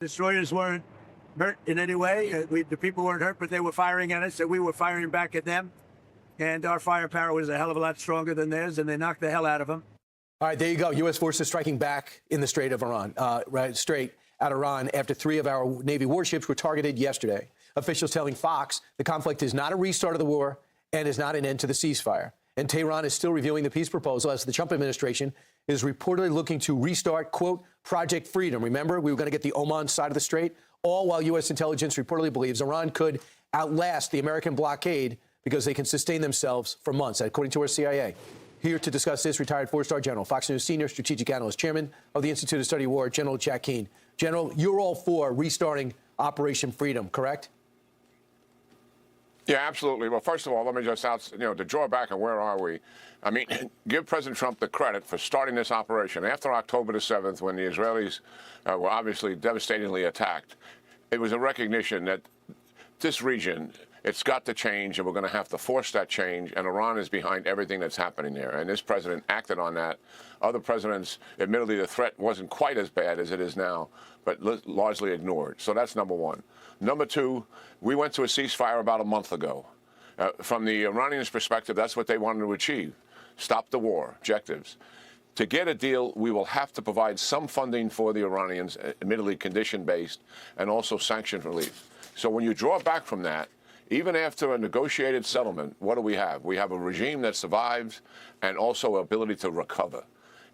Destroyers weren't hurt in any way. The people weren't hurt, but they were firing at us, and we were firing back at them. And our firepower was a hell of a lot stronger than theirs, and they knocked the hell out of them. All right, there you go. U.S. forces striking back in the Strait of Iran, straight at Iran after 3 of our Navy warships were targeted yesterday. Officials telling Fox the conflict is not a restart of the war and is not an end to the ceasefire. And Tehran is still reviewing the peace proposal as the Trump administration is reportedly looking to restart, quote, Project Freedom. Remember, we were going to get the Oman side of the strait, all while U.S. intelligence reportedly believes Iran could outlast the American blockade because they can sustain themselves for months, according to our CIA. Here to discuss this, retired 4-star general, Fox News senior strategic analyst, chairman of the Institute of Study War, General Jack Keane. General, you're all for restarting Operation Freedom, correct? Yeah, absolutely. Well, first of all, let me just to draw back on where are we. I mean, give President Trump the credit for starting this operation after October the 7th, when the Israelis were obviously devastatingly attacked. It was a recognition that this region, it's got to change, and we're going to have to force that change, and Iran is behind everything that's happening there. And this president acted on that. Other presidents, admittedly, the threat wasn't quite as bad as it is now, but largely ignored. So that's number one. Number two, we went to a ceasefire about a month ago. From the Iranians' perspective, that's what they wanted to achieve. Stop the war, objectives. To get a deal, we will have to provide some funding for the Iranians, admittedly condition-based, and also sanction relief. So when you draw back from that, even after a negotiated settlement, what do we have? We have a regime that survives and also ability to recover.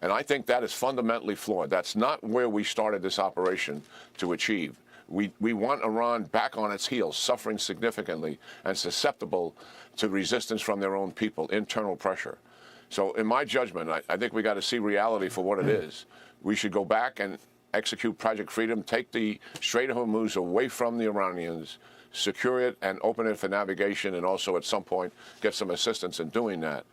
And I think that is fundamentally flawed. That's not where we started this operation to achieve. We want Iran back on its heels, suffering significantly and susceptible to resistance from their own people, internal pressure. So in my judgment, I think we got to see reality for what it is. We should go back and execute Project Freedom, take the Strait of Hormuz away from the Iranians, secure it and open it for navigation, and also at some point get some assistance in doing that.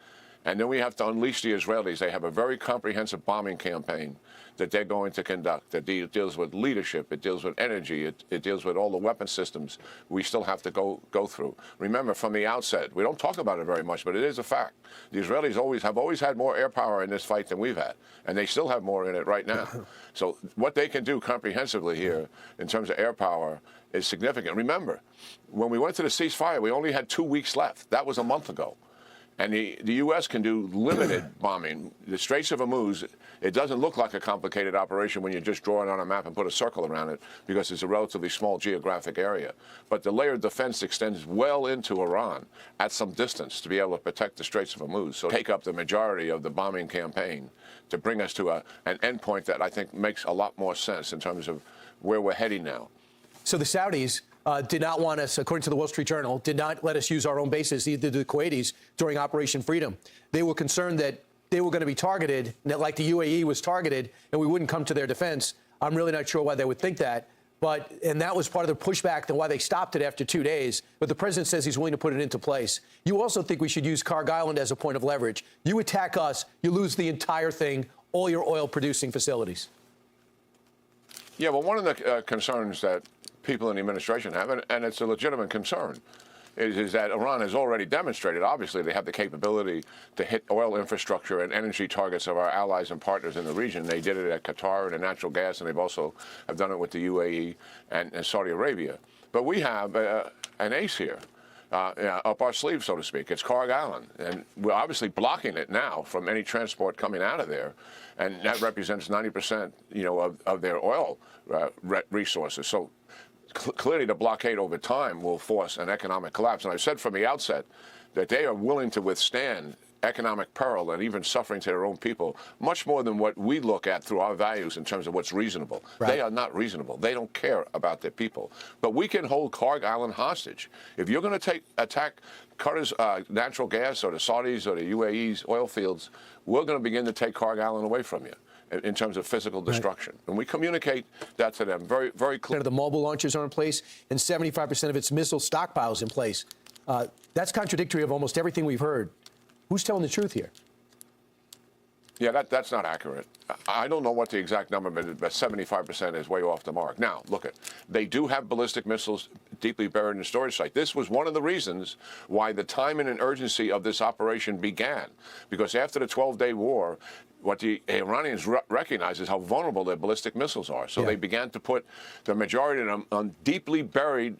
And then we have to unleash the Israelis. They have a very comprehensive bombing campaign that they're going to conduct that deals with leadership, it deals with energy, it deals with all the weapon systems we still have to go through. Remember, from the outset, we don't talk about it very much, but it is a fact. The Israelis have always had more air power in this fight than we've had, and they still have more in it right now. So what they can do comprehensively here in terms of air power is significant. Remember, when we went to the ceasefire, we only had 2 weeks left. That was a month ago. And the U.S. can do limited bombing. The Straits of Hormuz, it doesn't look like a complicated operation when you just draw it on a map and put a circle around it, because it's a relatively small geographic area. But the layered defense extends well into Iran at some distance to be able to protect the Straits of Hormuz. So take up the majority of the bombing campaign to bring us to an endpoint that I think makes a lot more sense in terms of where we're heading now. So the Saudis did not want us, according to the Wall Street Journal, did not let us use our own bases, either the Kuwaitis, during Operation Freedom. They were concerned that they were going to be targeted, like the UAE was targeted, and we wouldn't come to their defense. I'm really not sure why they would think that. And that was part of the pushback and why they stopped it after 2 days. But the president says he's willing to put it into place. You also think we should use Karg Island as a point of leverage. You attack us, you lose the entire thing, all your oil-producing facilities. Yeah, well, one of the concerns that people in the administration have, and it's a legitimate concern, is that Iran has already demonstrated, obviously, they have the capability to hit oil infrastructure and energy targets of our allies and partners in the region. They did it at Qatar and the natural gas, and they've also have done it with the UAE and Saudi Arabia. But we have an ace here. Up our sleeve, so to speak. It's Karg Island, and we're obviously blocking it now from any transport coming out of there, and that represents 90%, of their oil resources. So clearly, the blockade over time will force an economic collapse. And I said from the outset that they are willing to withstand economic peril and even suffering to their own people much more than what we look at through our values in terms of what's reasonable. Right. They are not reasonable. They don't care about their people. But we can hold Karg Island hostage. If you're going to attack Qatar's natural gas or the Saudis or the UAE's oil fields, we're going to begin to take Karg Island away from you in terms of physical destruction. Right. And we communicate that to them very, very clearly. The mobile launchers are in place, and 75% of its missile stockpiles in place. That's contradictory of almost everything we've heard. Who's telling the truth here? Yeah, that's not accurate. I don't know what the exact number, but 75% is way off the mark. Now, look, they do have ballistic missiles deeply buried in the storage site. This was one of the reasons why the timing and urgency of this operation began, because after the 12-day war, what the Iranians recognize is how vulnerable their ballistic missiles are. So they began to put the majority of them on deeply buried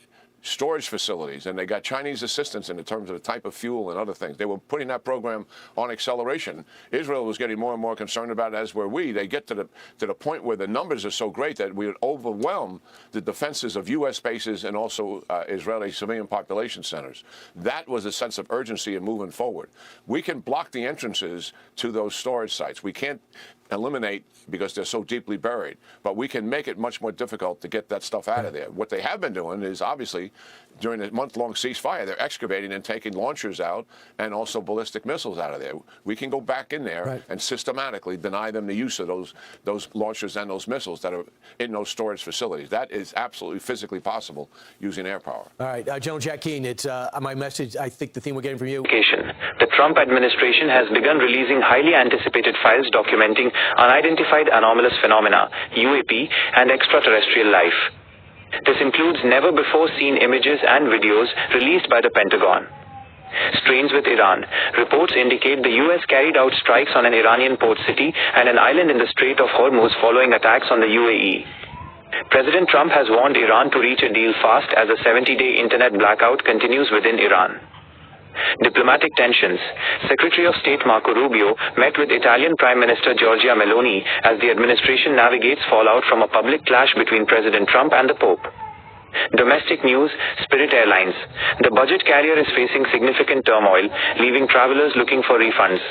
storage facilities, and they got Chinese assistance in terms of the type of fuel and other things. They were putting that program on acceleration. Israel was getting more and more concerned about it, as were we. They get to the point where the numbers are so great that we would overwhelm the defenses of U.S. bases and also Israeli civilian population centers. That was a sense of urgency in moving forward. We can block the entrances to those storage sites. We can't eliminate because they're so deeply buried, but we can make it much more difficult to get that stuff out of there. What they have been doing is, obviously, during a month-long ceasefire, they're excavating and taking launchers out and also ballistic missiles out of there. We can go back in there and systematically deny them the use of those launchers and those missiles that are in those storage facilities. That is absolutely physically possible using air power. All right, General Jack Keane, it's my message. I think the theme we're getting from you. The Trump administration has begun releasing highly anticipated files documenting unidentified anomalous phenomena, UAP, and extraterrestrial life. This includes never-before-seen images and videos released by the Pentagon. Strains with Iran. Reports indicate the U.S. carried out strikes on an Iranian port city and an island in the Strait of Hormuz following attacks on the UAE. President Trump has warned Iran to reach a deal fast as a 70-day internet blackout continues within Iran. Diplomatic tensions. Secretary of State Marco Rubio met with Italian Prime Minister Giorgia Meloni as the administration navigates fallout from a public clash between President Trump and the Pope. Domestic news. Spirit Airlines. The budget carrier is facing significant turmoil, leaving travelers looking for refunds.